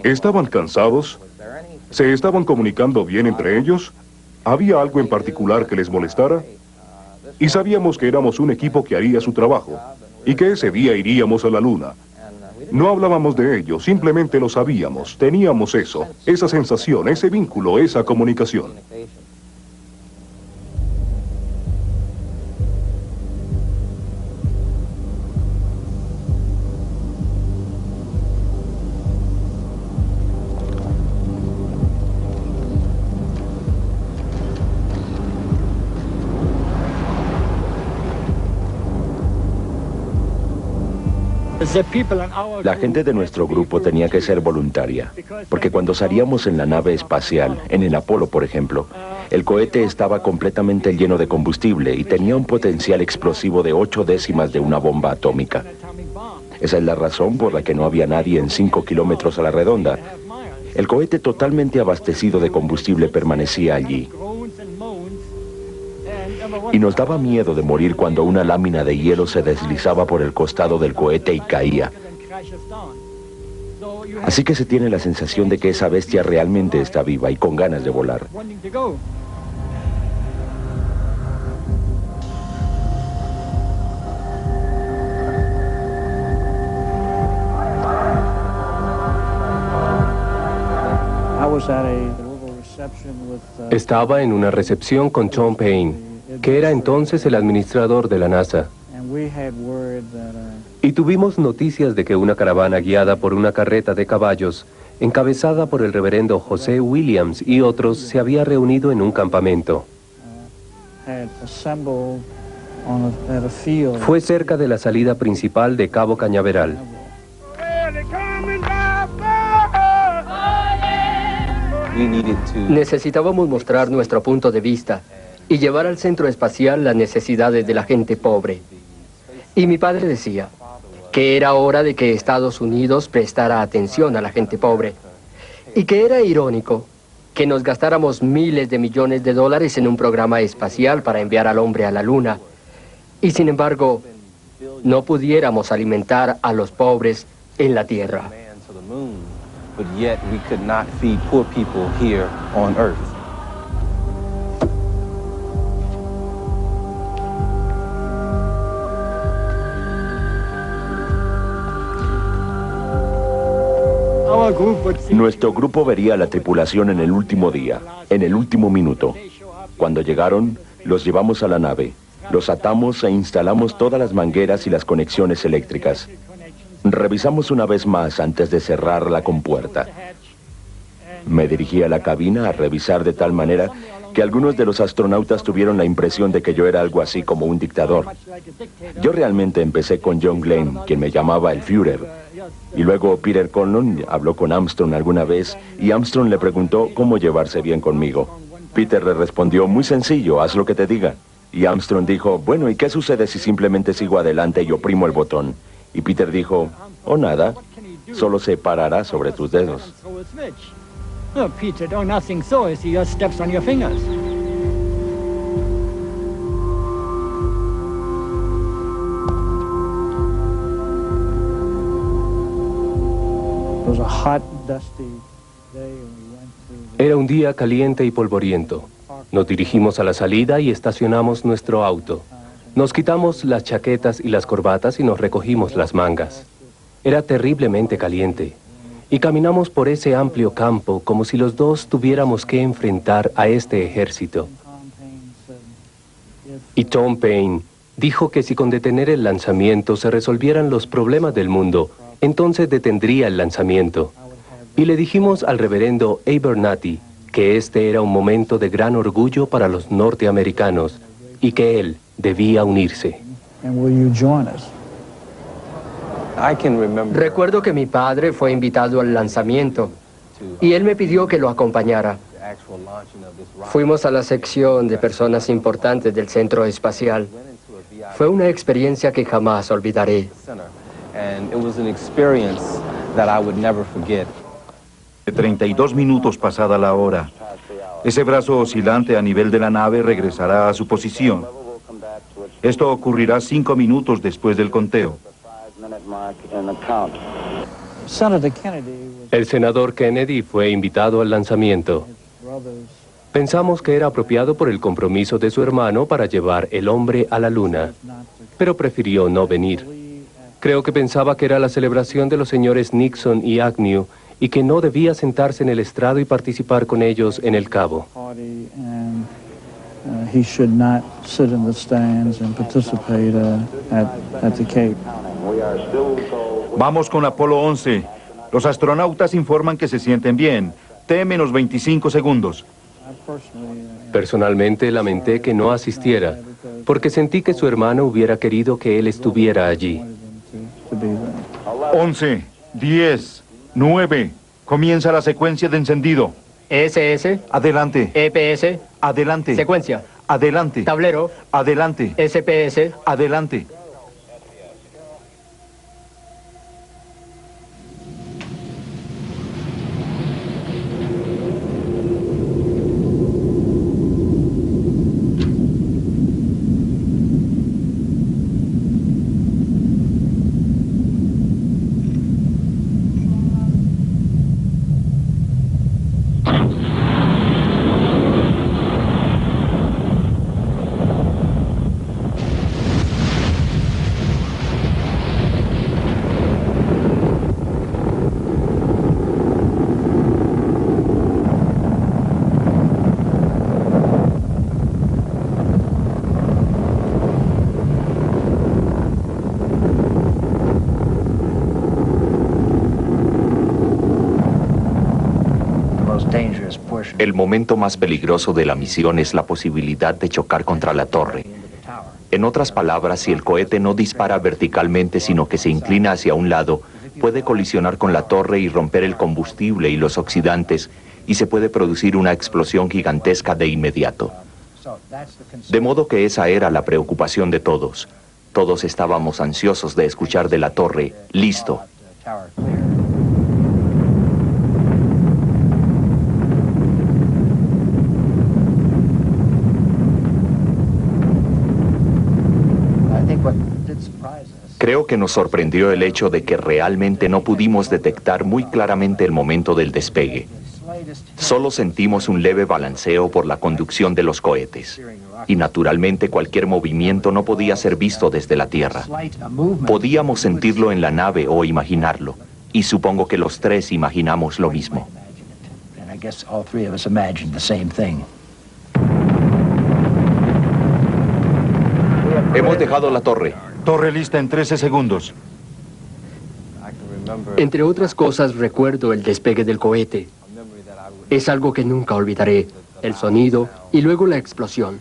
¿Estaban cansados? ¿Se estaban comunicando bien entre ellos? ¿Había algo en particular que les molestara? Y sabíamos que éramos un equipo que haría su trabajo, y que ese día iríamos a la luna. No hablábamos de ello, simplemente lo sabíamos, teníamos eso, esa sensación, ese vínculo, esa comunicación. La gente de nuestro grupo tenía que ser voluntaria, porque cuando salíamos en la nave espacial, en el Apolo por ejemplo, el cohete estaba completamente lleno de combustible y tenía un potencial explosivo de 8 décimas de una bomba atómica. Esa es la razón por la que no había nadie en 5 kilómetros a la redonda. El cohete totalmente abastecido de combustible permanecía allí. Y nos daba miedo de morir cuando una lámina de hielo se deslizaba por el costado del cohete y caía. Así que se tiene la sensación de que esa bestia realmente está viva y con ganas de volar. Estaba en una recepción con Tom Paine, que era entonces el administrador de la NASA. Y tuvimos noticias de que una caravana guiada por una carreta de caballos, encabezada por el reverendo José Williams y otros, se había reunido en un campamento. Fue cerca de la salida principal de Cabo Cañaveral. Necesitábamos mostrar nuestro punto de vista y llevar al centro espacial las necesidades de la gente pobre. Y mi padre decía que era hora de que Estados Unidos prestara atención a la gente pobre y que era irónico que nos gastáramos miles de millones de dólares en un programa espacial para enviar al hombre a la luna y sin embargo no pudiéramos alimentar a los pobres en la Tierra. But yet we could not feed poor people here on Earth. Nuestro grupo vería a la tripulación en el último día, en el último minuto. Cuando llegaron, los llevamos a la nave, los atamos e instalamos todas las mangueras y las conexiones eléctricas. Revisamos una vez más antes de cerrar la compuerta. Me dirigí a la cabina a revisar de tal manera que algunos de los astronautas tuvieron la impresión de que yo era algo así como un dictador. Yo realmente empecé con John Glenn, quien me llamaba el Führer. Y luego Peter Conlon habló con Armstrong alguna vez y Armstrong le preguntó cómo llevarse bien conmigo. Peter le respondió, muy sencillo, haz lo que te diga. Y Armstrong dijo, bueno, ¿y qué sucede si simplemente sigo adelante y oprimo el botón? Y Peter dijo, oh nada, solo se parará sobre tus dedos. No, Peter, no, nothing so, he just steps on your fingers. Era un día caliente y polvoriento. Nos dirigimos a la salida y estacionamos nuestro auto. Nos quitamos las chaquetas y las corbatas y nos recogimos las mangas. Era terriblemente caliente. Y caminamos por ese amplio campo como si los dos tuviéramos que enfrentar a este ejército. Y Tom Paine dijo que si con detener el lanzamiento se resolvieran los problemas del mundo, entonces detendría el lanzamiento. Y le dijimos al reverendo Abernathy que este era un momento de gran orgullo para los norteamericanos y que él debía unirse. Recuerdo que mi padre fue invitado al lanzamiento y él me pidió que lo acompañara. Fuimos a la sección de personas importantes del centro espacial. Fue una experiencia que jamás olvidaré. 32 minutos pasada la hora. Ese brazo oscilante a nivel de la nave regresará a su posición. Esto ocurrirá 5 minutos después del conteo. Senator Kennedy was El senador Kennedy fue invitado al lanzamiento. brothers. Pensamos que era apropiado por el compromiso de su hermano para llevar el hombre a la luna, pero prefirió no venir. Creo que pensaba que era la celebración de los señores Nixon y Agnew y que no debía sentarse en el estrado y participar con ellos en el cabo. Party, and he should not sit in the stands and participate at the Cape. Vamos con Apolo 11. Los astronautas informan que se sienten bien. T-25 segundos. Personalmente lamenté que no asistiera, porque sentí que su hermano hubiera querido que él estuviera allí. 11, 10, 9. Comienza la secuencia de encendido. SS, Adelante. EPS, Adelante. secuencia, Adelante. tablero, Adelante. SPS. Adelante. El momento más peligroso de la misión es la posibilidad de chocar contra la torre. En otras palabras, si el cohete no dispara verticalmente, sino que se inclina hacia un lado, puede colisionar con la torre y romper el combustible y los oxidantes, y se puede producir una explosión gigantesca de inmediato. De modo que esa era la preocupación de todos. Todos estábamos ansiosos de escuchar de la torre, listo. Creo que nos sorprendió el hecho de que realmente no pudimos detectar muy claramente el momento del despegue. Solo sentimos un leve balanceo por la conducción de los cohetes. Y naturalmente cualquier movimiento no podía ser visto desde la Tierra. Podíamos sentirlo en la nave o imaginarlo. Y supongo que los tres imaginamos lo mismo. Hemos dejado la torre. Torre lista en 13 segundos. Entre otras cosas, recuerdo el despegue del cohete. Es algo que nunca olvidaré. El sonido y luego la explosión.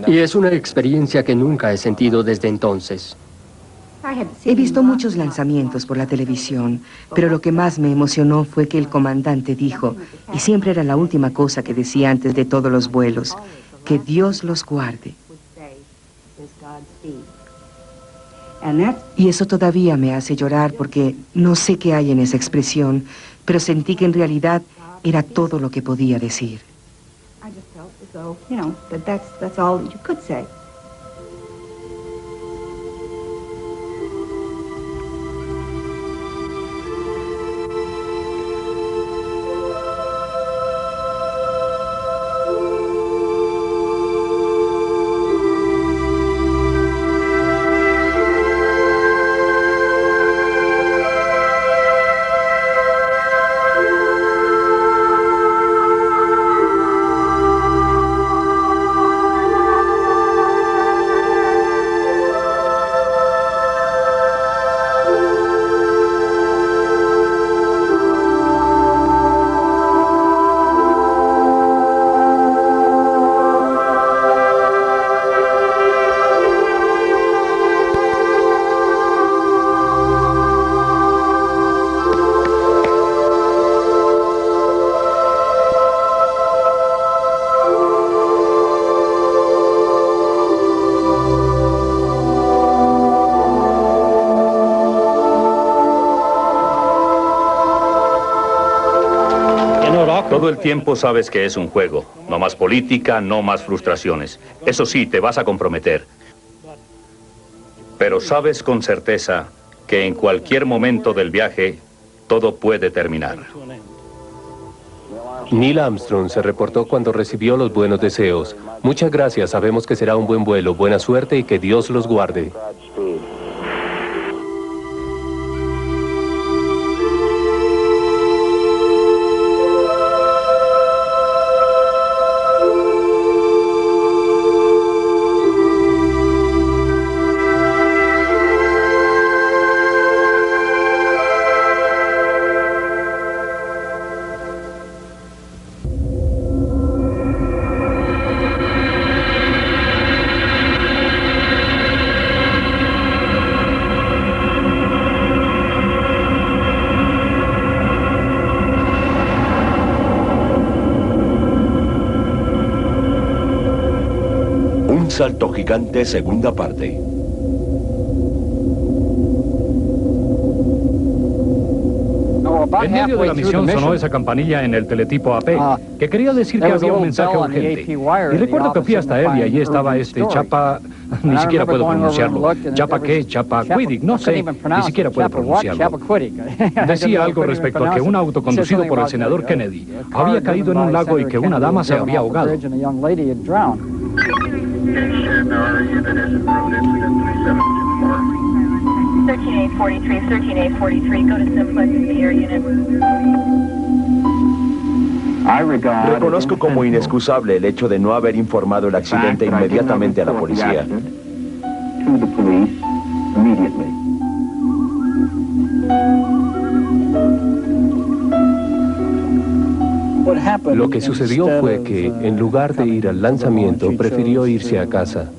Y es una experiencia que nunca he sentido desde entonces. He visto muchos lanzamientos por la televisión, pero lo que más me emocionó fue que el comandante dijo, y siempre era la última cosa que decía antes de todos los vuelos, que Dios los guarde. Y eso todavía me hace llorar porque no sé qué hay en esa expresión, pero sentí que en realidad era todo lo que podía decir. Todo el tiempo sabes que es un juego. No más política, no más frustraciones. Eso sí, te vas a comprometer. Pero sabes con certeza que en cualquier momento del viaje todo puede terminar. Neil Armstrong se reportó cuando recibió los buenos deseos. Muchas gracias, sabemos que será un buen vuelo, buena suerte y que Dios los guarde. Salto Gigante, segunda parte. En medio de la misión sonó esa campanilla en el teletipo AP, que quería decir que había un mensaje urgente. Y recuerdo que fui hasta él y allí estaba este Chapa, ni siquiera puedo pronunciarlo. Chapa qué, Chapa Quiddick, no sé, ni siquiera puedo pronunciarlo. Decía algo respecto a que un auto conducido por el senador Kennedy había caído en un lago y que una dama se había ahogado. 13843, go to Simplex, the air unit. Reconozco como inexcusable el hecho de no haber informado el accidente inmediatamente a la policía. Lo que sucedió fue que, en lugar de ir al lanzamiento, prefirió irse a casa.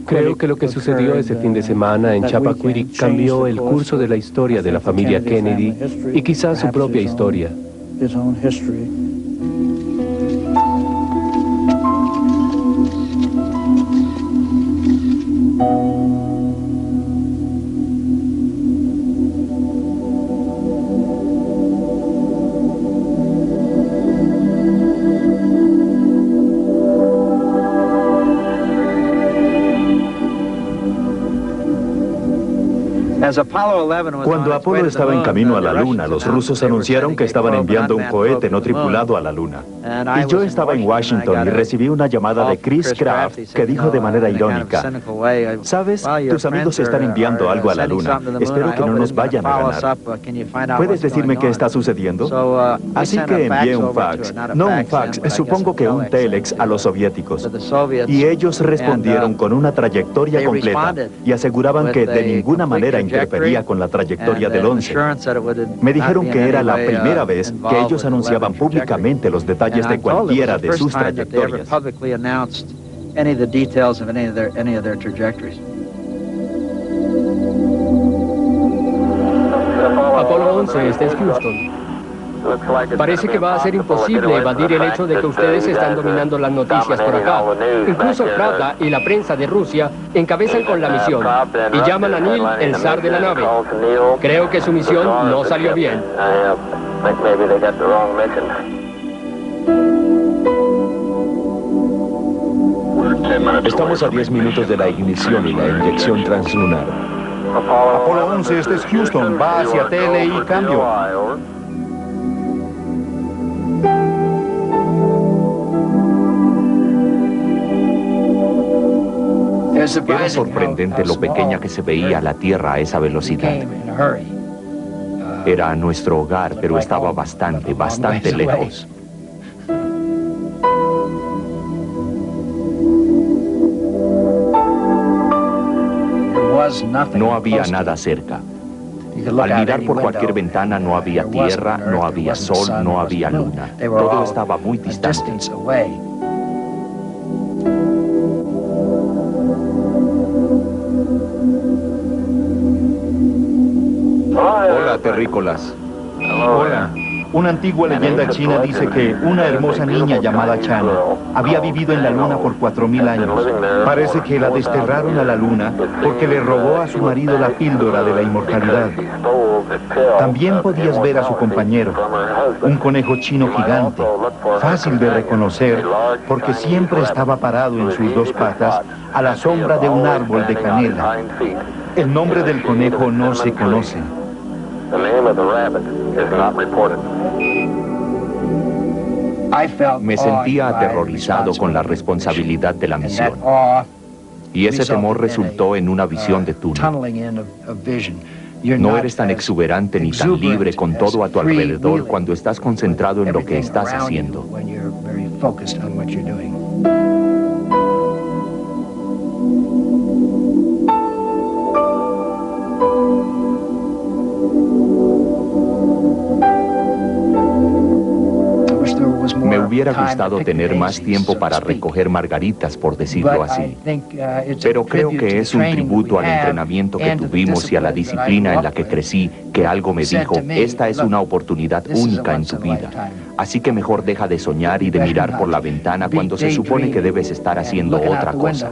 Creo que lo que sucedió ese fin de semana en Chappaquiddick cambió el curso de la historia de la familia Kennedy y quizás su propia historia. Cuando Apolo estaba en camino a la Luna, los rusos anunciaron que estaban enviando un cohete no tripulado a la Luna. Y yo estaba en Washington y recibí una llamada de Chris Kraft que dijo de manera irónica: ¿sabes? Tus amigos están enviando algo a la Luna. Espero que no nos vayan a ganar. ¿Puedes decirme qué está sucediendo? Así que envié un fax. No un fax, supongo que un telex a los soviéticos. Y ellos respondieron con una trayectoria completa y aseguraban que de ninguna manera interfería con la trayectoria del 11. Me dijeron que era la primera vez que ellos anunciaban públicamente los detalles de cualquiera de sus trayectorias. Apolo 11, este es Houston. Parece que va a ser imposible evadir el hecho de que ustedes están dominando las noticias por acá. Incluso Pravda y la prensa de Rusia encabezan con la misión y llaman a Neil el zar de la nave. Creo que su misión no salió bien. Estamos a 10 minutos de la ignición y la inyección translunar. Apolo 11, este es Houston. Va hacia TLI, cambio. Era sorprendente lo pequeña que se veía la Tierra a esa velocidad. Era nuestro hogar, pero estaba bastante lejos. No había nada cerca. Al mirar por cualquier ventana no había tierra, no había sol, no había luna. Todo estaba muy distante. Hola, terrícolas. Hola. Una antigua leyenda china dice que una hermosa niña llamada Chana había vivido en la luna por 4000 años. Parece que la desterraron a la luna porque le robó a su marido la píldora de la inmortalidad. También podías ver a su compañero, un conejo chino gigante, fácil de reconocer porque siempre estaba parado en sus dos patas a la sombra de un árbol de canela. El nombre del conejo no se conoce. Me sentía aterrorizado con la responsabilidad de la misión. Y ese temor resultó en una visión de túnel. No eres tan exuberante ni tan libre con todo a tu alrededor cuando estás concentrado en lo que estás haciendo. Me hubiera gustado tener más tiempo para recoger margaritas, por decirlo así. Pero creo que es un tributo al entrenamiento que tuvimos y a la disciplina en la que crecí, que algo me dijo, esta es una oportunidad única en tu vida. Así que mejor deja de soñar y de mirar por la ventana cuando se supone que debes estar haciendo otra cosa.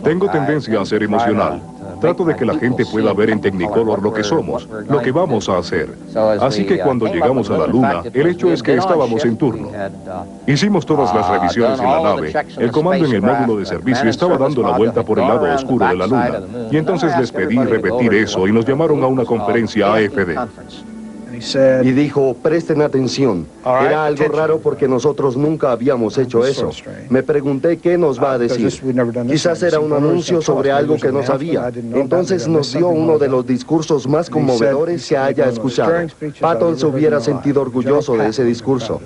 Tengo tendencia a ser emocional. Trato de que la gente pueda ver en Technicolor lo que somos, lo que vamos a hacer. Así que cuando llegamos a la Luna, el hecho es que estábamos en turno. Hicimos todas las revisiones en la nave. El comando en el módulo de servicio estaba dando la vuelta por el lado oscuro de la Luna. Y entonces les pedí repetir eso y nos llamaron a una conferencia AFD. Y dijo, presten atención. Era algo raro porque nosotros nunca habíamos hecho eso. Me pregunté qué nos va a decir. Quizás era un anuncio sobre algo que no sabía. Entonces nos dio uno de los discursos más conmovedores que haya escuchado. Patton se hubiera sentido orgulloso de ese discurso.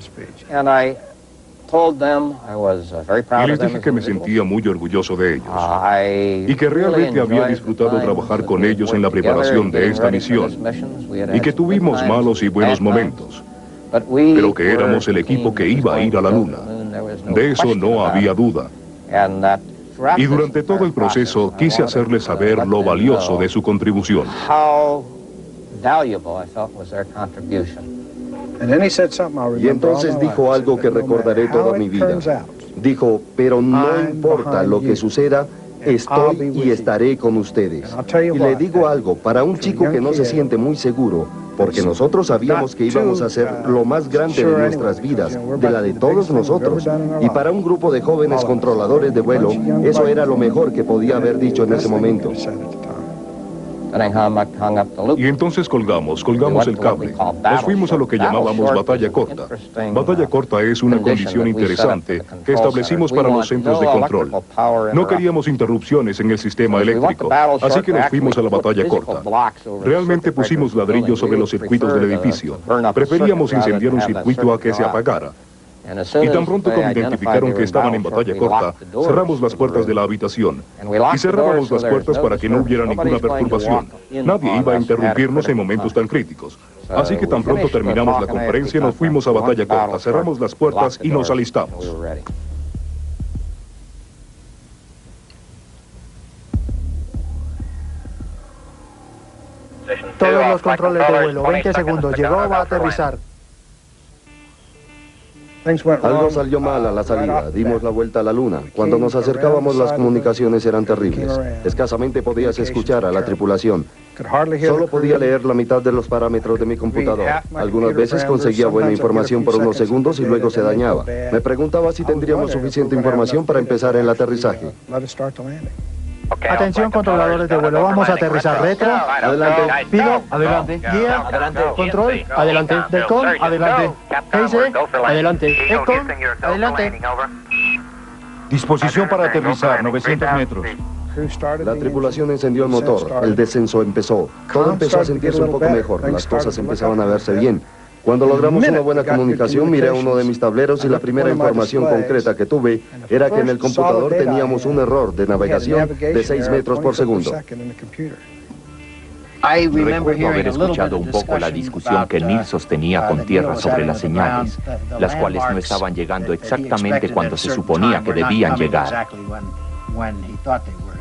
Y les dije que me sentía muy orgulloso de ellos y que realmente había disfrutado trabajar con ellos en la preparación de esta misión y que tuvimos malos y buenos momentos, pero que éramos el equipo que iba a ir a la Luna. De eso no había duda. Y durante todo el proceso quise hacerles saber lo valioso de su contribución. Y entonces dijo algo que recordaré toda mi vida. Dijo, pero no importa lo que suceda, estoy y estaré con ustedes. Y le digo algo, para un chico que no se siente muy seguro, porque nosotros sabíamos que íbamos a hacer lo más grande de nuestras vidas, de la de todos nosotros. Y para un grupo de jóvenes controladores de vuelo, eso era lo mejor que podía haber dicho en ese momento. Y entonces colgamos el cable. Nos fuimos a lo que llamábamos batalla corta. Batalla corta es una condición interesante que establecimos para los centros de control. No queríamos interrupciones en el sistema eléctrico, así que nos fuimos a la batalla corta. Realmente pusimos ladrillos sobre los circuitos del edificio. Preferíamos incendiar un circuito a que se apagara. Y tan pronto como identificaron que estaban en batalla corta, cerramos las puertas de la habitación. Y cerrábamos las puertas para que no hubiera ninguna perturbación. Nadie iba a interrumpirnos en momentos tan críticos. Así que tan pronto terminamos la conferencia, nos fuimos a batalla corta, cerramos las puertas y nos alistamos. Todos los controles de vuelo, 20 segundos, llegó, va a aterrizar. Algo salió mal a la salida, dimos la vuelta a la Luna. Cuando nos acercábamos las comunicaciones eran terribles. Escasamente podías escuchar a la tripulación. Solo podía leer la mitad de los parámetros de mi computador. Algunas veces conseguía buena información por unos segundos y luego se dañaba. Me preguntaba si tendríamos suficiente información para empezar el aterrizaje. Atención, controladores de vuelo, vamos a aterrizar. Retro, adelante. Pido, adelante. Guía, adelante. Control, adelante. Delcon, adelante. Heise, adelante. Econ, adelante. Disposición para aterrizar, 900 metros. La tripulación encendió el motor, el descenso empezó. Todo empezó a sentirse un poco mejor, las cosas empezaban a verse bien. Cuando logramos una buena comunicación, miré a uno de mis tableros y la primera información concreta que tuve era que en el computador teníamos un error de navegación de 6 metros por segundo. Recuerdo haber escuchado un poco la discusión que Neil sostenía con tierra sobre las señales, las cuales no estaban llegando exactamente cuando se suponía que debían llegar.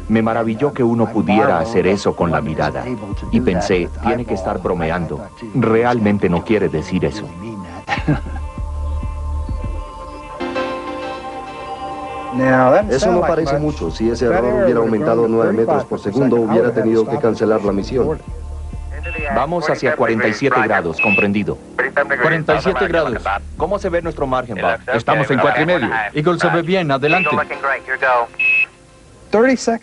Me maravilló que uno pudiera hacer eso con la mirada. Y pensé, tiene que estar bromeando. Realmente no quiere decir eso. Eso no parece mucho. Si ese error hubiera aumentado 9 metros por segundo, hubiera tenido que cancelar la misión. Vamos hacia 47 grados, comprendido. 47 grados. ¿Cómo se ve nuestro margen, Bob? Estamos en 4,5. Eagle se ve bien, adelante. 30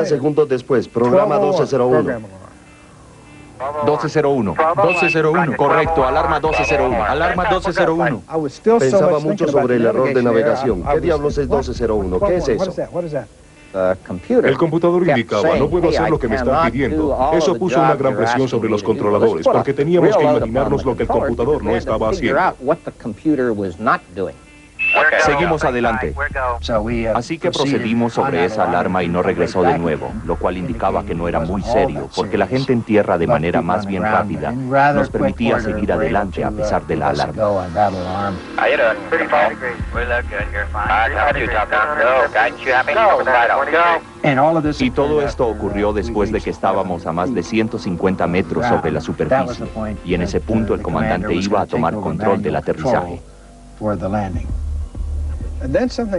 segundos después, programa 1201. 1201. 1201. Correcto, alarma 1201. Alarma 1201. Pensaba mucho sobre el error de navegación. ¿Qué diablos es 1201? ¿Qué es eso? El computador indicaba, no puedo hacer lo que me están pidiendo. Eso puso una gran presión sobre los controladores, porque teníamos que imaginarnos lo que el computador no estaba haciendo. Seguimos adelante. Así que procedimos sobre esa alarma y no regresó de nuevo, lo cual indicaba que no era muy serio, porque la gente en tierra de manera más bien rápida nos permitía seguir adelante a pesar de la alarma. Y todo esto ocurrió después de que estábamos a más de 150 metros sobre la superficie, y en ese punto el comandante iba a tomar control del aterrizaje.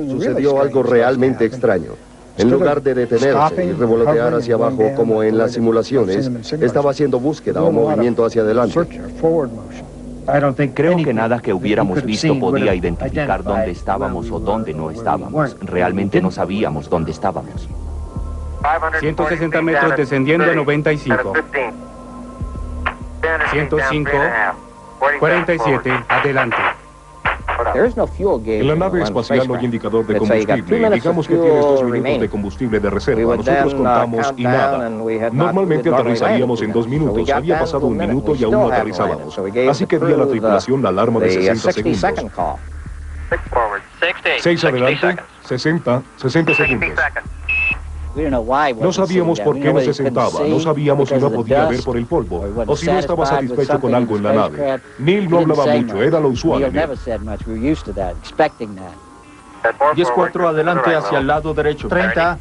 Sucedió algo realmente extraño. En lugar de detenerse y revolotear hacia abajo como en las simulaciones, estaba haciendo búsqueda o movimiento hacia adelante. Creo que nada que hubiéramos visto podía identificar dónde estábamos o dónde no estábamos. Realmente no sabíamos dónde estábamos. 160 metros descendiendo a 95. 105, 47, adelante. En la nave espacial no hay indicador de combustible. Digamos que tienes 2 minutos de combustible de reserva. Nosotros contamos y nada. Normalmente aterrizaríamos en 2 minutos. Había pasado 1 minuto y aún no aterrizábamos. Así que di a la tripulación la alarma de 60 segundos. 6 adelante, 60 segundos. No sabíamos por qué no se sentaba, no sabíamos si no podía ver por el polvo, o si no estaba satisfecho con algo en la nave. Neil no hablaba mucho, era lo usual. 10-4 adelante hacia el lado derecho. 30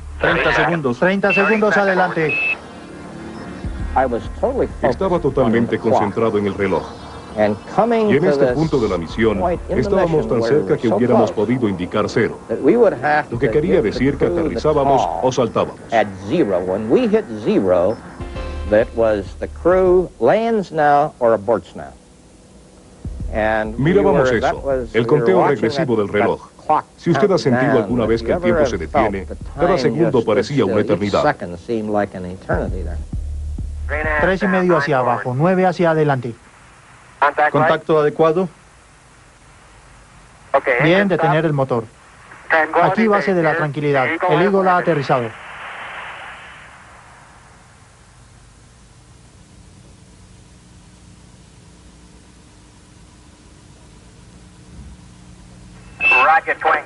segundos. 30 segundos adelante. Estaba totalmente concentrado en el reloj. Y en este punto de la misión, estábamos tan cerca que hubiéramos podido indicar 0. Lo que quería decir que aterrizábamos o saltábamos. Mirábamos eso, el conteo regresivo del reloj. Si usted ha sentido alguna vez que el tiempo se detiene, cada segundo parecía una eternidad. 3,5 hacia abajo, 9 hacia adelante. Contacto adecuado. Bien, detener el motor. Aquí base de la tranquilidad. El Eagle ha aterrizado.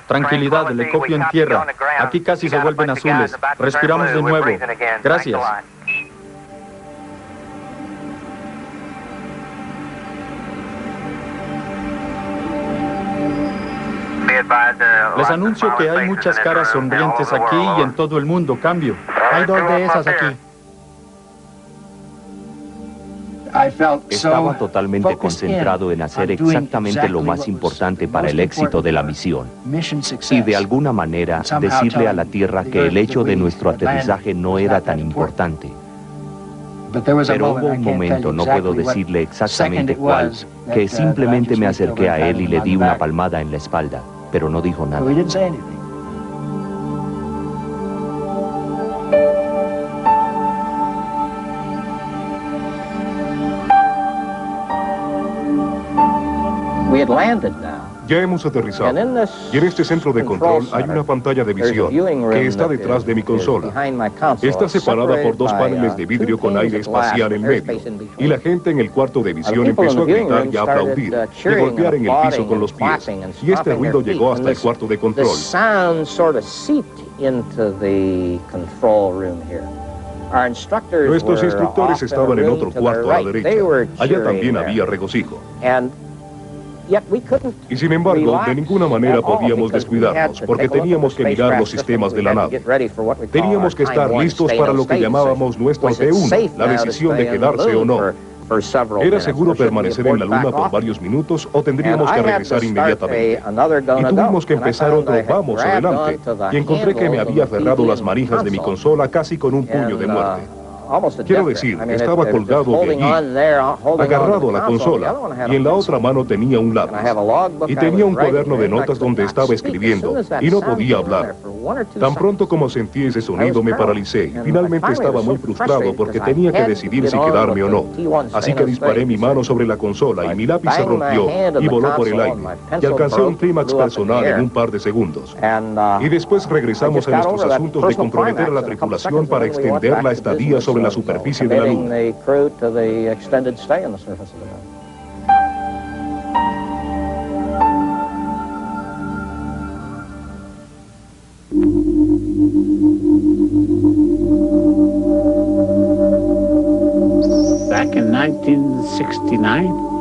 Tranquilidad, le copio en tierra. Aquí casi se vuelven azules. Respiramos de nuevo. Gracias. Les anuncio que hay muchas caras sonrientes aquí y en todo el mundo. Cambio. Hay 2 de esas aquí. Estaba totalmente concentrado en hacer exactamente lo más importante para el éxito de la misión. Y de alguna manera decirle a la Tierra que el hecho de nuestro aterrizaje no era tan importante. Pero hubo un momento, no puedo decirle exactamente cuál, que simplemente me acerqué a él y le di una palmada en la espalda, pero no dijo nada. Ya hemos aterrizado. Y en este centro de control hay una pantalla de visión que está detrás de mi consola. Está separada por dos paneles de vidrio con aire espacial en medio. Y la gente en el cuarto de visión empezó a gritar y a aplaudir, y a golpear en el piso con los pies. Y este ruido llegó hasta el cuarto de control. Nuestros instructores estaban en otro cuarto a la derecha. Allá también había regocijo. Y sin embargo, de ninguna manera podíamos descuidarnos, porque teníamos que mirar los sistemas de la nave. Teníamos que estar listos para lo que llamábamos nuestro T1, la decisión de quedarse o no. ¿Era seguro permanecer en la Luna por varios minutos o tendríamos que regresar inmediatamente? Y tuvimos que empezar otro vamos adelante, y encontré que me había aferrado las manijas de mi consola casi con un puño de muerte. Quiero decir, estaba colgado de allí, agarrado a la consola, y en la otra mano tenía un lápiz. Y tenía un cuaderno de notas donde estaba escribiendo, y no podía hablar. Tan pronto como sentí ese sonido me paralicé, y finalmente estaba muy frustrado porque tenía que decidir si quedarme o no. Así que disparé mi mano sobre la consola y mi lápiz se rompió y voló por el aire, y alcancé un clímax personal en un par de segundos. Y después regresamos a nuestros asuntos de comprometer a la tripulación para extender la estadía sobre la superficie de la Luna.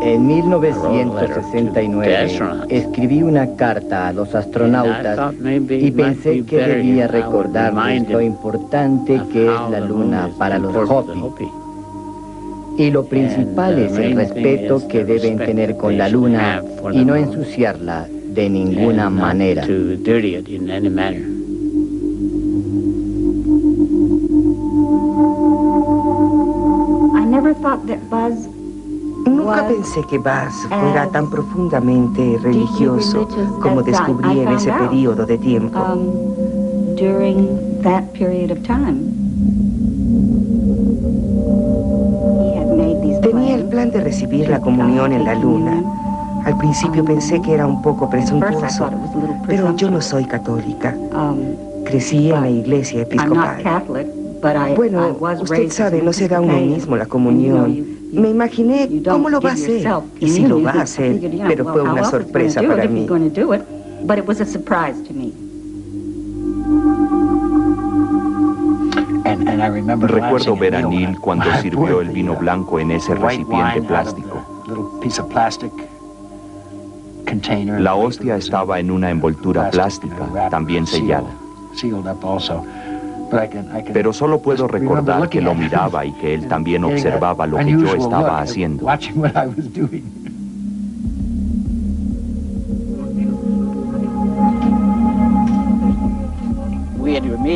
En 1969 escribí una carta a los astronautas y pensé que debía recordarles lo importante que es la Luna para los Hopi. Y lo principal es el respeto que deben tener con la Luna y no ensuciarla de ninguna manera. Nunca pensé que Buzz fuera tan profundamente religioso como descubrí en ese periodo de tiempo. Tenía el plan de recibir la comunión en la Luna. Al principio pensé que era un poco presuntuoso, pero yo no soy católica. Crecí en la iglesia episcopal. Bueno, usted sabe, no se da uno mismo la comunión. Me imaginé cómo lo va a hacer, y si lo va a hacer, pero fue una sorpresa para mí. Recuerdo ver a Neil cuando sirvió el vino blanco en ese recipiente plástico. La hostia estaba en una envoltura plástica, también sellada. Pero solo puedo recordar que lo miraba y que él también observaba lo que yo estaba haciendo.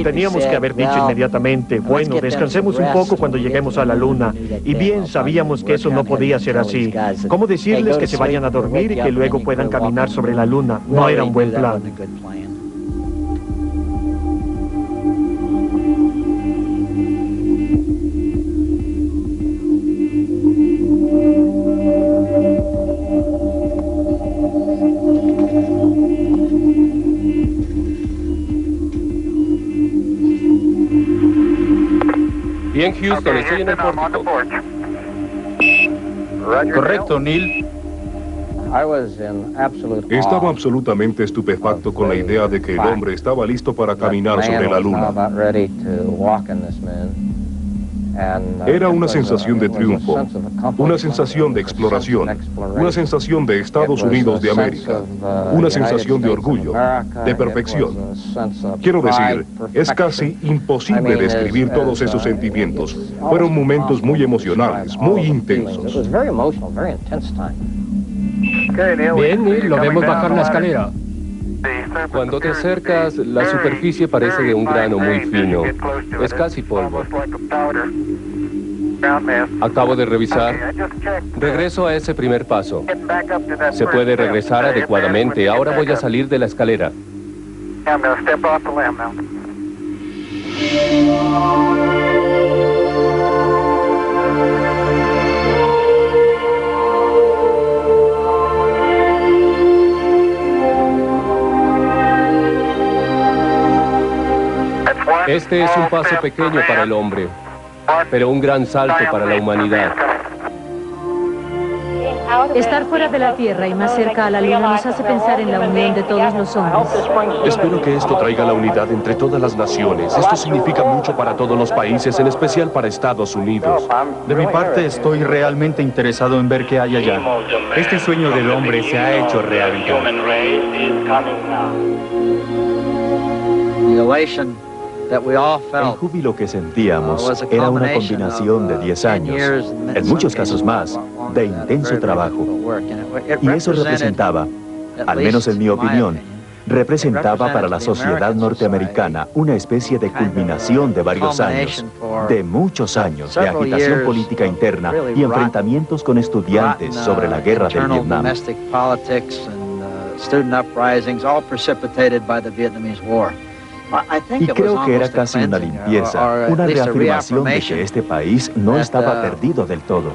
Teníamos que haber dicho inmediatamente, bueno, descansemos un poco cuando lleguemos a la Luna. Y bien sabíamos que eso no podía ser así. ¿Cómo decirles que se vayan a dormir y que luego puedan caminar sobre la Luna? No era un buen plan. Bien, Houston, estoy en el pórtico. Correcto, Neil. Estaba absolutamente estupefacto con la idea de que el hombre estaba listo para caminar sobre la Luna. Era una sensación de triunfo, una sensación de exploración, una sensación de Estados Unidos de América, una sensación de orgullo, de perfección. Quiero decir, es casi imposible describir todos esos sentimientos. Fueron momentos muy emocionales, muy intensos. Bien, Neil, lo vemos bajar la escalera. Cuando te acercas, la superficie parece de un grano muy fino. Es casi polvo. Acabo de revisar. Regreso a ese primer paso. Se puede regresar adecuadamente. Ahora voy a salir de la escalera. Este es un paso pequeño para el hombre, pero un gran salto para la humanidad. Estar fuera de la Tierra y más cerca a la Luna nos hace pensar en la unión de todos los hombres. Espero que esto traiga la unidad entre todas las naciones. Esto significa mucho para todos los países, en especial para Estados Unidos. De mi parte, estoy realmente interesado en ver qué hay allá. Este sueño del hombre se ha hecho realidad. El júbilo que sentíamos era una combinación de 10 años, en muchos casos más, de intenso trabajo. Y eso representaba, al menos en mi opinión, representaba para la sociedad norteamericana una especie de culminación de varios años, de muchos años de agitación política interna y enfrentamientos con estudiantes sobre la guerra del Vietnam. Y creo que era casi una limpieza, una reafirmación de que este país no estaba perdido del todo.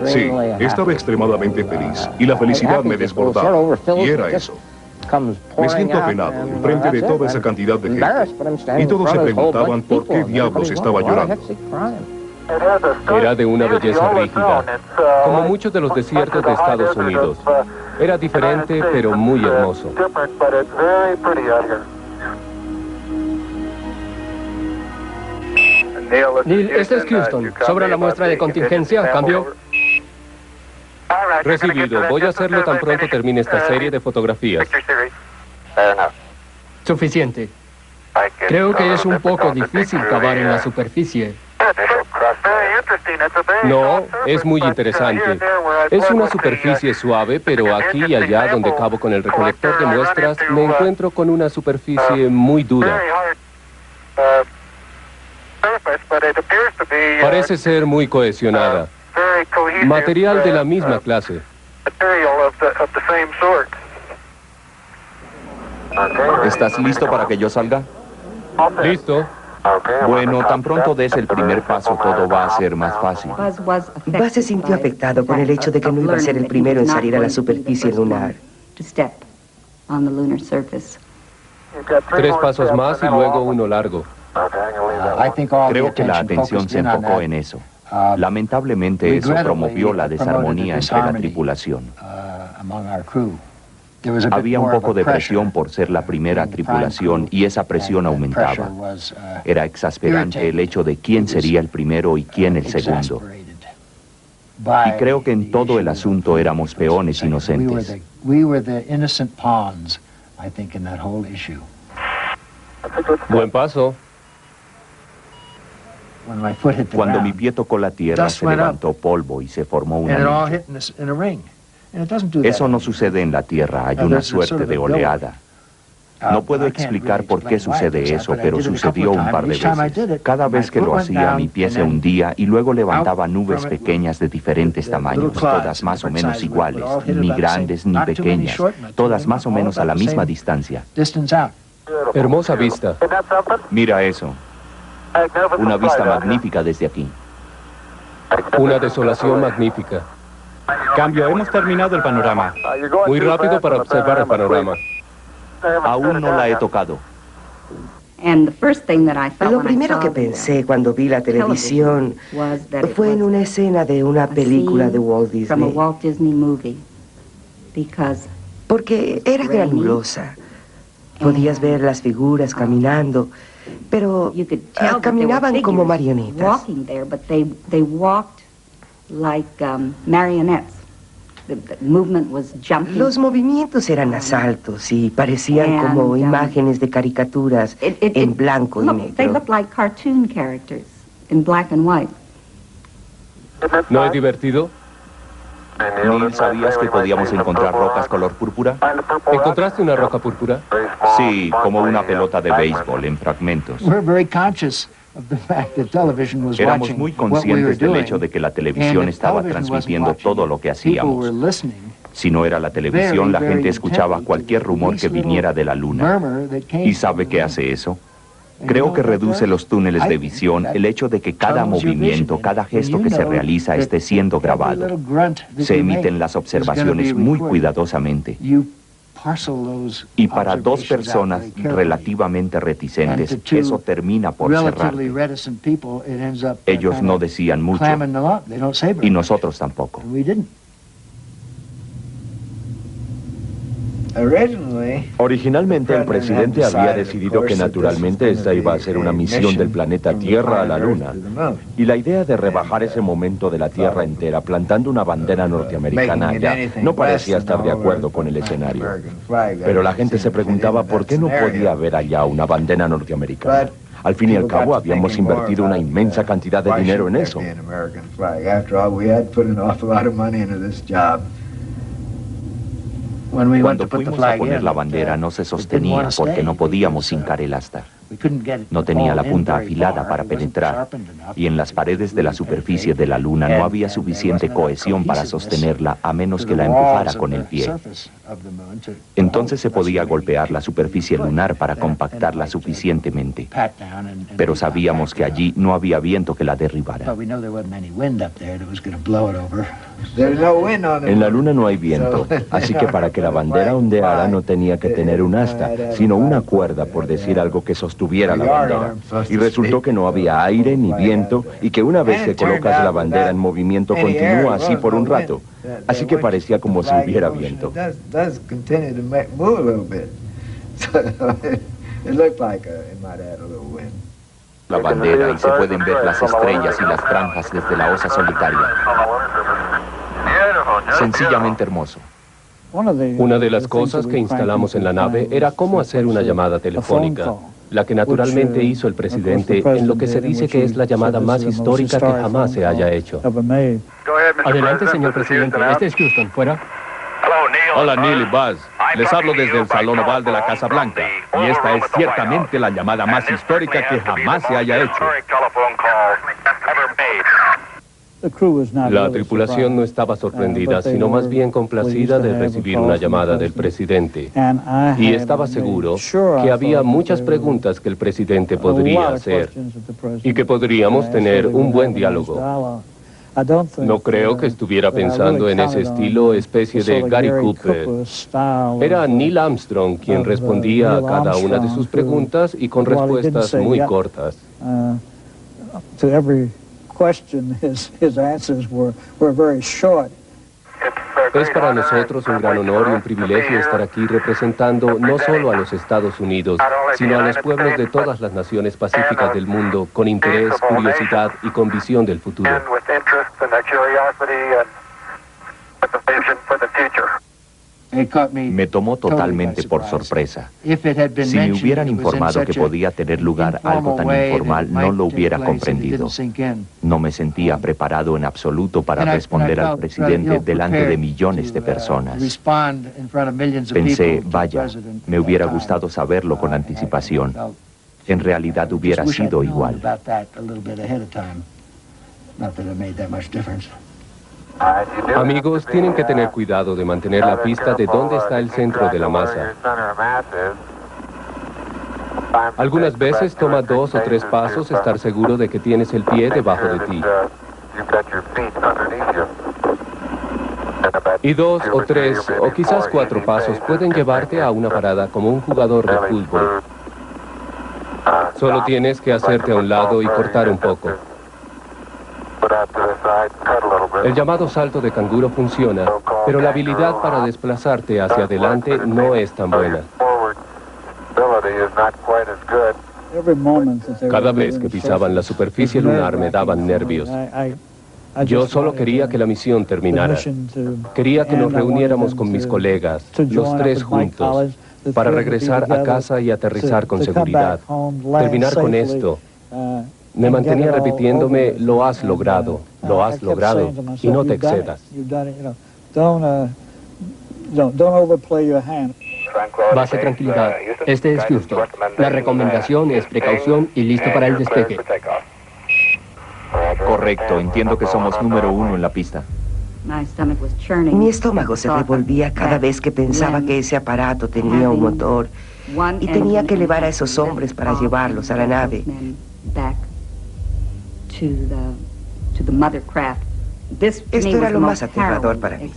Sí, estaba extremadamente feliz y la felicidad me desbordaba. Y era eso. Me siento apenado enfrente de toda esa cantidad de gente. Y todos se preguntaban por qué diablos estaba llorando. Era de una belleza rígida, como muchos de los desiertos de Estados Unidos. Era diferente, pero muy hermoso. Neil, este es Houston. ¿Sobra la muestra de contingencia? ¿Cambio? Recibido. Voy a hacerlo tan pronto termine esta serie de fotografías. Suficiente. Creo que es un poco difícil cavar en la superficie. No, es muy interesante. Es una superficie suave, pero aquí y allá donde cavo con el recolector de muestras, me encuentro con una superficie muy dura. Parece ser muy cohesionada. Material de la misma clase. ¿Estás listo para que yo salga? Listo. Bueno, tan pronto des el primer paso, todo va a ser más fácil. Buzz se sintió afectado con el hecho de que no iba a ser el primero en salir a la superficie lunar. 3 pasos más y luego uno largo. Creo que la atención se enfocó en eso. Lamentablemente eso promovió la desarmonía entre la tripulación. Había un poco de presión por ser la primera tripulación y esa presión aumentaba. Era exasperante el hecho de quién sería el primero y quién el segundo. Y creo que en todo el asunto éramos peones inocentes. Buen paso. Cuando mi pie tocó la tierra, se levantó polvo y se formó una anillo. Eso no sucede en la Tierra, hay una suerte de oleada. No puedo explicar por qué sucede eso, pero sucedió un par de veces. Cada vez que lo hacía, mi pie se hundía y luego levantaba nubes pequeñas de diferentes tamaños, todas más o menos iguales, ni grandes ni pequeñas, todas más o menos a la misma distancia. Hermosa vista. Mira eso. Una vista magnífica desde aquí. Una desolación magnífica. Cambio, hemos terminado el panorama. Muy rápido para observar el panorama. Aún no la he tocado. Lo primero que pensé cuando vi la televisión fue en una escena de una película de Walt Disney. Porque era granulosa. Podías ver las figuras caminando, pero caminaban como marionetas. Los movimientos eran asaltos y parecían como imágenes de caricaturas en blanco y negro. ¿No es divertido? Neil, ¿sabías que podíamos encontrar rocas color púrpura? ¿Encontraste una roca púrpura? Sí, como una pelota de béisbol en fragmentos. Éramos muy conscientes del hecho de que la televisión estaba transmitiendo todo lo que hacíamos. Si no era la televisión, la gente escuchaba cualquier rumor que viniera de la luna. ¿Y sabe qué hace eso? Creo que reduce los túneles de visión el hecho de que cada movimiento, cada gesto que se realiza esté siendo grabado. Se emiten las observaciones muy cuidadosamente. Y para dos personas relativamente reticentes, eso termina por cerrarte. Ellos no decían mucho, y nosotros tampoco. Originalmente el presidente había decidido que naturalmente esta iba a ser una misión del planeta Tierra a la Luna. Y la idea de rebajar ese momento de la Tierra entera plantando una bandera norteamericana allá no parecía estar de acuerdo con el escenario. Pero la gente se preguntaba por qué no podía haber allá una bandera norteamericana. Al fin y al cabo habíamos invertido una inmensa cantidad de dinero en eso. Cuando fuimos a poner la bandera no se sostenía porque no podíamos hincar el asta. No tenía la punta afilada para penetrar, y en las paredes de la superficie de la Luna no había suficiente cohesión para sostenerla a menos que la empujara con el pie. Entonces se podía golpear la superficie lunar para compactarla suficientemente, pero sabíamos que allí no había viento que la derribara. En la Luna no hay viento, así que para que la bandera ondeara no tenía que tener un asta, sino una cuerda, por decir algo, que sostuviera la bandera. Y resultó que no había aire ni viento, y que una vez que colocas la bandera en movimiento continúa así por un rato. Así que parecía como si hubiera viento. La bandera y se pueden ver las estrellas y las franjas desde la osa solitaria. Sencillamente hermoso. Una de las cosas que instalamos en la nave era cómo hacer una llamada telefónica, la que naturalmente hizo el presidente en lo que se dice que es la llamada más histórica que jamás se haya hecho. Adelante, señor presidente. Este es Houston. ¿Fuera? Hola, Neil y Buzz. Les hablo desde el Salón Oval de la Casa Blanca. Y esta es ciertamente la llamada más histórica que jamás se haya hecho. La tripulación no estaba sorprendida, sino más bien complacida de recibir una llamada del presidente. Y estaba seguro que había muchas preguntas que el presidente podría hacer y que podríamos tener un buen diálogo. No creo que estuviera pensando en ese estilo especie de Gary Cooper. Era Neil Armstrong quien respondía a cada una de sus preguntas y con respuestas muy cortas. Es para nosotros un gran honor y un privilegio estar aquí representando no solo a los Estados Unidos, sino a los pueblos de todas las naciones pacíficas del mundo, con interés, curiosidad y con visión del futuro. Me tomó totalmente por sorpresa. Si me hubieran informado que podía tener lugar algo tan informal, no lo hubiera comprendido. No me sentía preparado en absoluto para responder al presidente delante de millones de personas. Pensé, vaya, me hubiera gustado saberlo con anticipación. En realidad hubiera sido igual. Amigos, tienen que tener cuidado de mantener la pista de dónde está el centro de la masa. Algunas veces toma 2 o 3 pasos estar seguro de que tienes el pie debajo de ti. Y 2 o 3 o quizás 4 pasos pueden llevarte a una parada como un jugador de fútbol. Solo tienes que hacerte a un lado y cortar un poco. El llamado salto de canguro funciona, pero la habilidad para desplazarte hacia adelante no es tan buena. Cada vez que pisaban la superficie lunar me daban nervios. Yo solo quería que la misión terminara. Quería que nos reuniéramos con mis colegas, los 3 juntos, para regresar a casa y aterrizar con seguridad. Terminar con esto. Me mantenía repitiéndome, lo has logrado, y no te excedas. Base tranquilidad. Este es Houston. La recomendación es precaución y listo para el despegue. Correcto, entiendo que somos número 1 en la pista. Mi estómago se revolvía cada vez que pensaba que ese aparato tenía un motor y tenía que elevar a esos hombres para llevarlos a la nave. Esto era lo más aterrador para mí.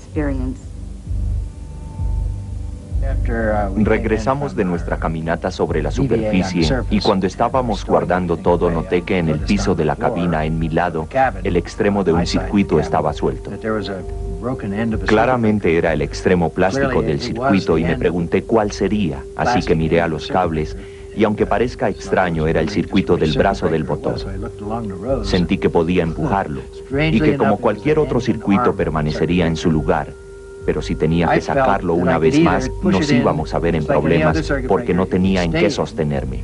Regresamos de nuestra caminata sobre la superficie y cuando estábamos guardando todo noté que en el piso de la cabina en mi lado el extremo de un circuito estaba suelto. Claramente era el extremo plástico del circuito y me pregunté cuál sería, así que miré a los cables y aunque parezca extraño era el circuito del brazo del motor. Sentí que podía empujarlo y que como cualquier otro circuito permanecería en su lugar. Pero si tenía que sacarlo una vez más, nos íbamos a ver en problemas porque no tenía en qué sostenerme.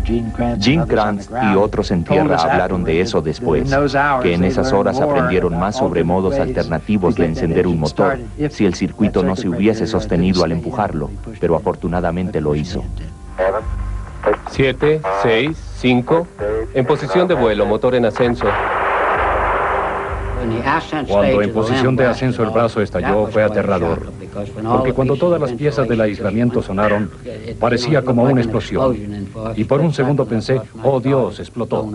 Gene Kranz y otros en tierra hablaron de eso después, que en esas horas aprendieron más sobre modos alternativos de encender un motor si el circuito no se hubiese sostenido al empujarlo, pero afortunadamente lo hizo. 7, 6, 5, en posición de vuelo, motor en ascenso. Cuando en posición de ascenso el brazo estalló fue aterrador, porque cuando todas las piezas del aislamiento sonaron, parecía como una explosión, y por un segundo pensé, oh Dios, explotó.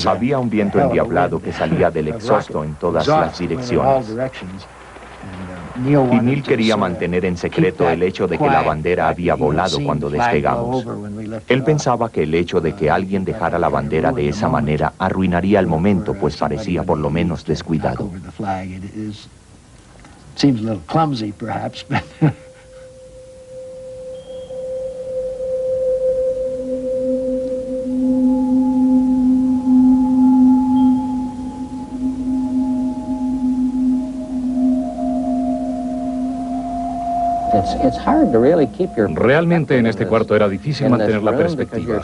Había un viento endiablado que salía del exhausto en todas las direcciones. Y Neil quería mantener en secreto el hecho de que la bandera había volado cuando despegamos. Él pensaba que el hecho de que alguien dejara la bandera de esa manera arruinaría el momento, pues parecía por lo menos descuidado. Realmente en este cuarto era difícil mantener la perspectiva,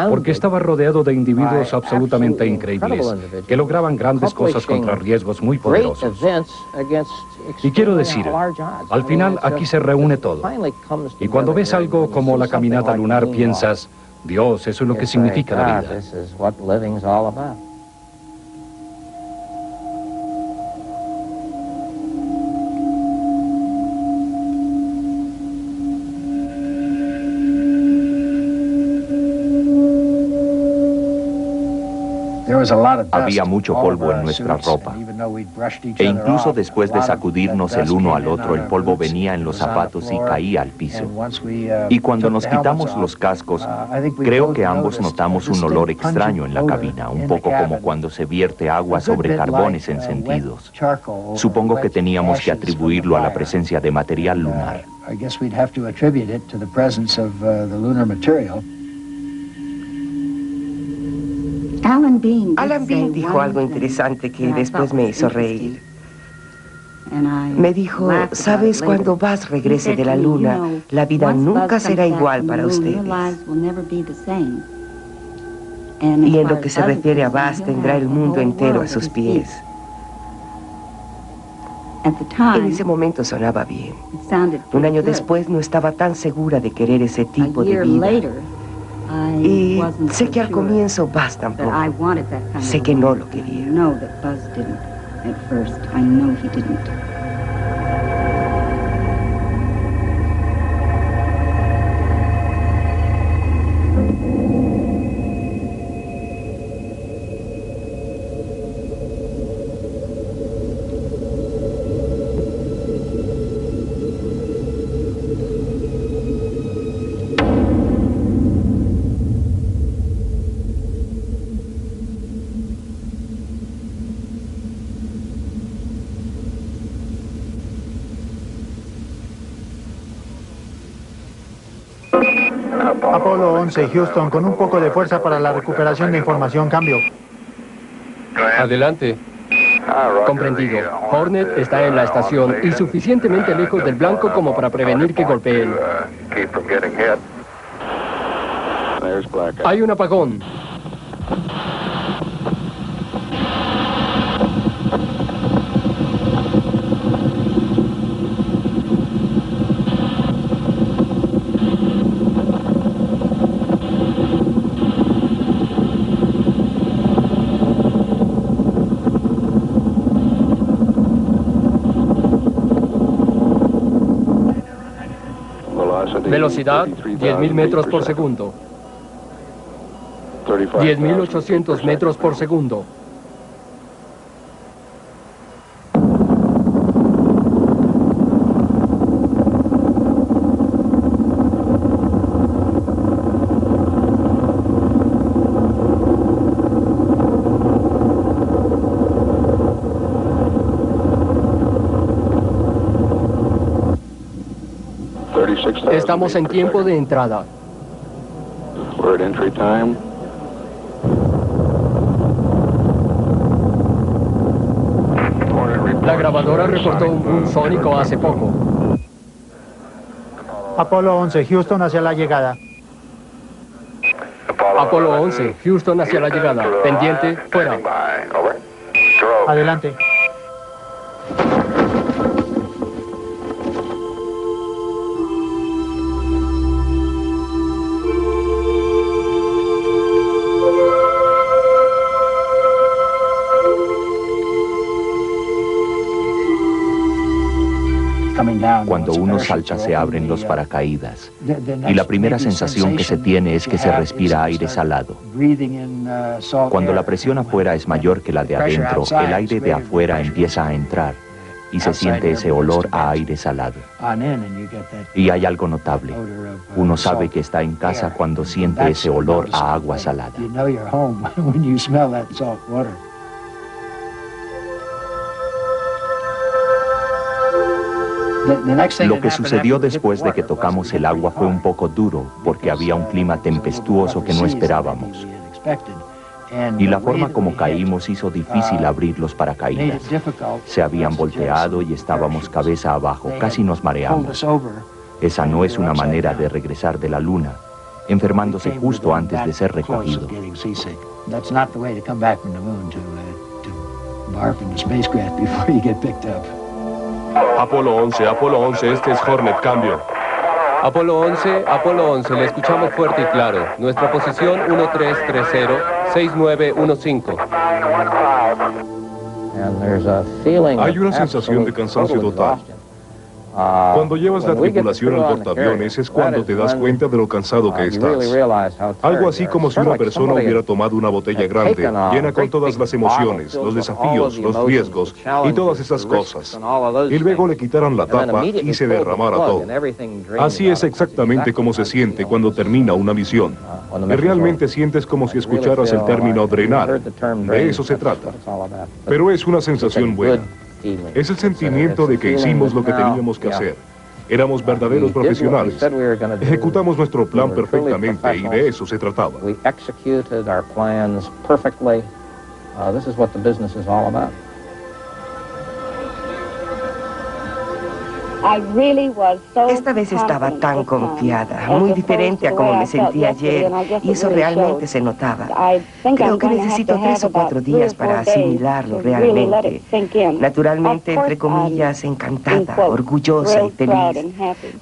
porque estaba rodeado de individuos absolutamente increíbles, que lograban grandes cosas contra riesgos muy poderosos. Y quiero decir, al final aquí se reúne todo. Y cuando ves algo como la caminata lunar piensas, Dios, eso es lo que significa la vida. Había mucho polvo en nuestra ropa, e incluso después de sacudirnos el uno al otro, el polvo venía en los zapatos y caía al piso. Y cuando nos quitamos los cascos, creo que ambos notamos un olor extraño en la cabina, un poco como cuando se vierte agua sobre carbones encendidos. Supongo que teníamos que atribuirlo a la presencia de material lunar. Alan Bean dijo algo interesante que después me hizo reír. Me dijo, ¿sabes? Cuando Buzz regrese de la luna, la vida nunca será igual para ustedes. Y en lo que se refiere a Buzz, tendrá el mundo entero a sus pies. En ese momento sonaba bien. Un año después no estaba tan segura de querer ese tipo de vida. Y sé que al comienzo Buzz tampoco. Sé que no lo quería. Apolo 11, Houston, con un poco de fuerza para la recuperación de información, cambio. Adelante. Comprendido. Hornet está en la estación y suficientemente lejos del blanco como para prevenir que golpeen. Hay un apagón. Velocidad, 10.000 metros por segundo. 10.800 metros por segundo. Estamos en tiempo de entrada. La grabadora reportó un boom sónico hace poco. Apolo 11, Houston hacia la llegada. Apolo 11, Houston hacia la llegada. Pendiente, fuera. Adelante. Cuando uno salta se abren los paracaídas y la primera sensación que se tiene es que se respira aire salado. Cuando la presión afuera es mayor que la de adentro, el aire de afuera empieza a entrar y se siente ese olor a aire salado. Y hay algo notable. Uno sabe que está en casa cuando siente ese olor a agua salada. Lo que sucedió después de que tocamos el agua fue un poco duro, porque había un clima tempestuoso que no esperábamos. Y la forma como caímos hizo difícil abrir los paracaídas. Se habían volteado y estábamos cabeza abajo, casi nos mareamos. Esa no es una manera de regresar de la luna, enfermándose justo antes de ser recogido. Apolo 11, este es Hornet, cambio. Apolo 11, le escuchamos fuerte y claro. Nuestra posición 1330-6915. Hay una sensación de cansancio total. Cuando llevas la tripulación al portaaviones es cuando te das cuenta de lo cansado que estás. Algo así como si una persona hubiera tomado una botella grande, llena con todas las emociones, los desafíos, los riesgos y todas esas cosas. Y luego le quitaran la tapa y se derramara todo. Así es exactamente como se siente cuando termina una misión. Y realmente sientes como si escucharas el término drenar. De eso se trata. Pero es una sensación buena. Es el sentimiento de que hicimos lo que teníamos que hacer. Éramos verdaderos profesionales. Ejecutamos nuestro plan perfectamente y de eso se trataba. Esta vez estaba tan confiada, muy diferente a como me sentí ayer, y eso realmente se notaba. Creo que necesito 3 o 4 días para asimilarlo realmente. Naturalmente, entre comillas, encantada, orgullosa y feliz.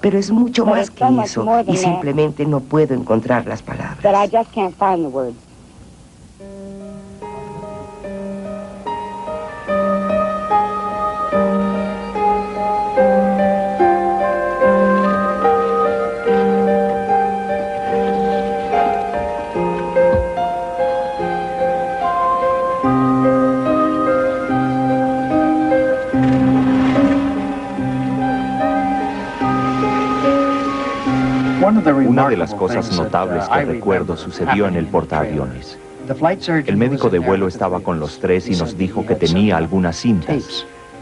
Pero es mucho más que eso, y simplemente no puedo encontrar las palabras. Una de las cosas notables que recuerdo sucedió en el portaaviones. El médico de vuelo estaba con los 3 y nos dijo que tenía algunas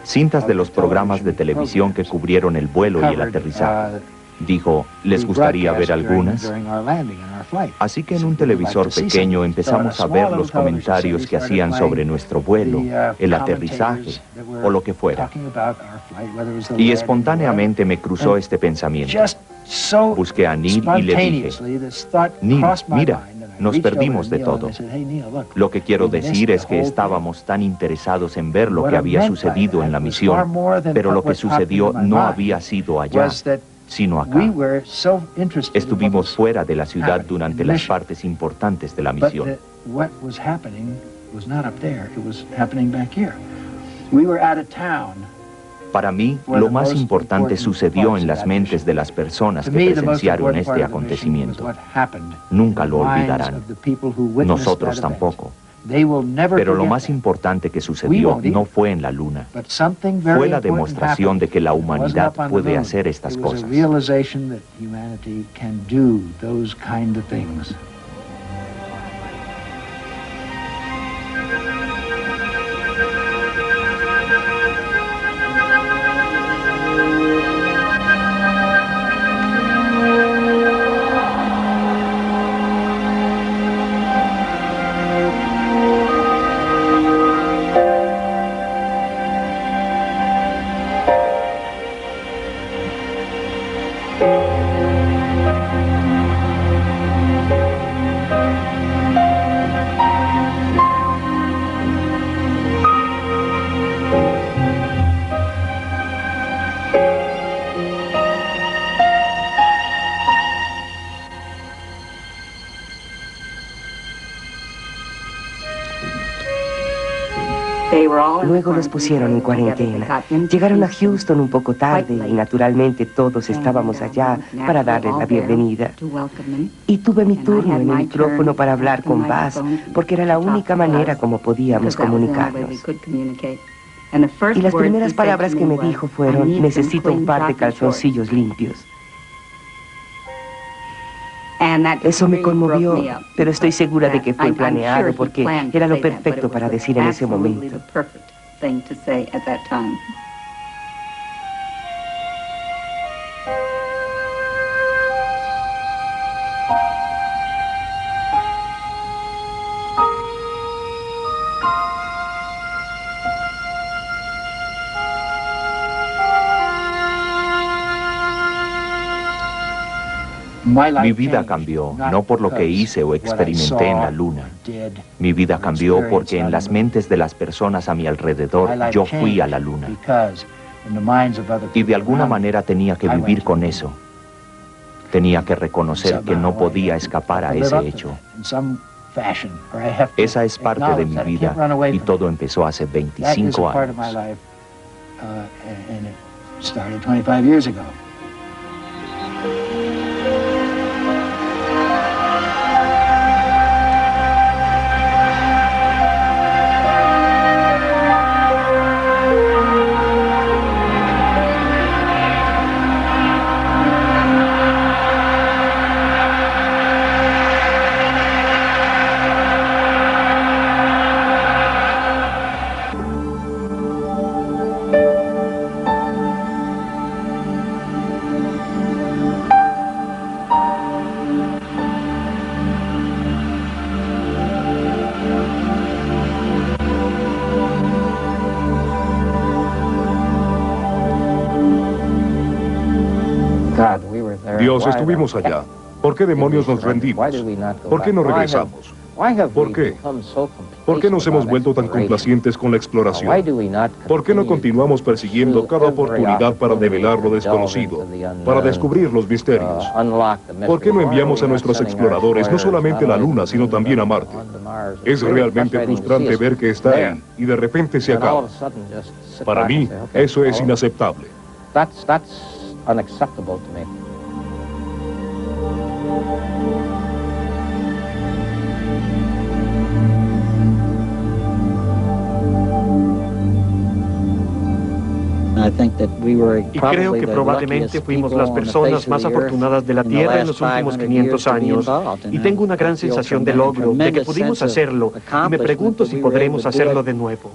cintas de los programas de televisión que cubrieron el vuelo y el aterrizaje. Dijo, ¿les gustaría ver algunas? Así que en un televisor pequeño empezamos a ver los comentarios que hacían sobre nuestro vuelo, el aterrizaje o lo que fuera. Y espontáneamente me cruzó este pensamiento. Busqué a Neil y le dije, Neil, mira, nos perdimos de todo. Lo que quiero decir es que estábamos tan interesados en ver lo que había sucedido en la misión, pero lo que sucedió no había sido allá, sino acá. Estuvimos fuera de la ciudad durante las partes importantes de la misión. Para mí, lo más importante sucedió en las mentes de las personas que presenciaron este acontecimiento. Nunca lo olvidarán. Nosotros tampoco. Pero lo más importante que sucedió no fue en la Luna. Fue la demostración de que la humanidad puede hacer estas cosas. Luego los pusieron en cuarentena. Llegaron a Houston un poco tarde y naturalmente todos estábamos allá para darles la bienvenida. Y tuve mi turno en el micrófono para hablar con Buzz, porque era la única manera como podíamos comunicarnos. Y las primeras palabras que me dijo fueron: necesito un par de calzoncillos limpios. Eso me conmovió, pero estoy segura de que fue planeado porque era lo perfecto para decir en ese momento. Mi vida cambió, no por lo que hice o experimenté en la Luna. Mi vida cambió porque en las mentes de las personas a mi alrededor yo fui a la Luna. Y de alguna manera tenía que vivir con eso. Tenía que reconocer que no podía escapar a ese hecho. Esa es parte de mi vida y todo empezó hace 25 años. Dios, estuvimos allá. ¿Por qué demonios nos rendimos? ¿Por qué no regresamos? ¿Por qué? ¿Por qué nos hemos vuelto tan complacientes con la exploración? ¿Por qué no continuamos persiguiendo cada oportunidad para develar lo desconocido, para descubrir los misterios? ¿Por qué no enviamos a nuestros exploradores no solamente a la Luna, sino también a Marte? Es realmente frustrante ver que está ahí y de repente se acaba. Para mí, eso es inaceptable. Y creo que probablemente fuimos las personas más afortunadas de la Tierra en los últimos 500 años. Y tengo una gran sensación de logro, de que pudimos hacerlo. Y me pregunto si podremos hacerlo de nuevo.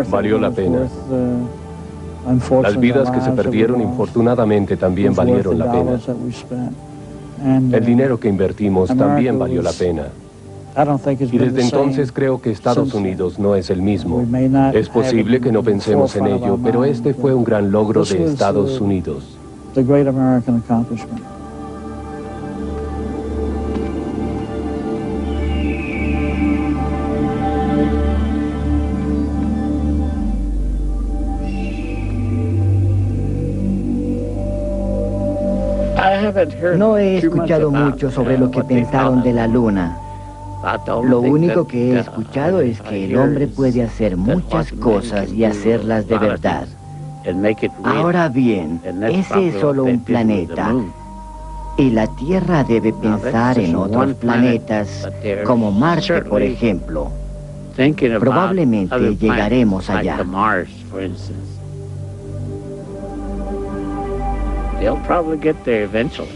Valió la pena. Las vidas que se perdieron infortunadamente también valieron la pena. El dinero que invertimos también valió la pena. Y desde entonces creo que Estados Unidos no es el mismo. Es posible que no pensemos en ello, pero este fue un gran logro de Estados Unidos. No he escuchado mucho sobre lo que pensaron de la luna. Lo único que he escuchado es que el hombre puede hacer muchas cosas y hacerlas de verdad. Ahora bien, ese es solo un planeta. Y la Tierra debe pensar en otros planetas, como Marte, por ejemplo. Probablemente llegaremos allá. They'll probably get there eventually.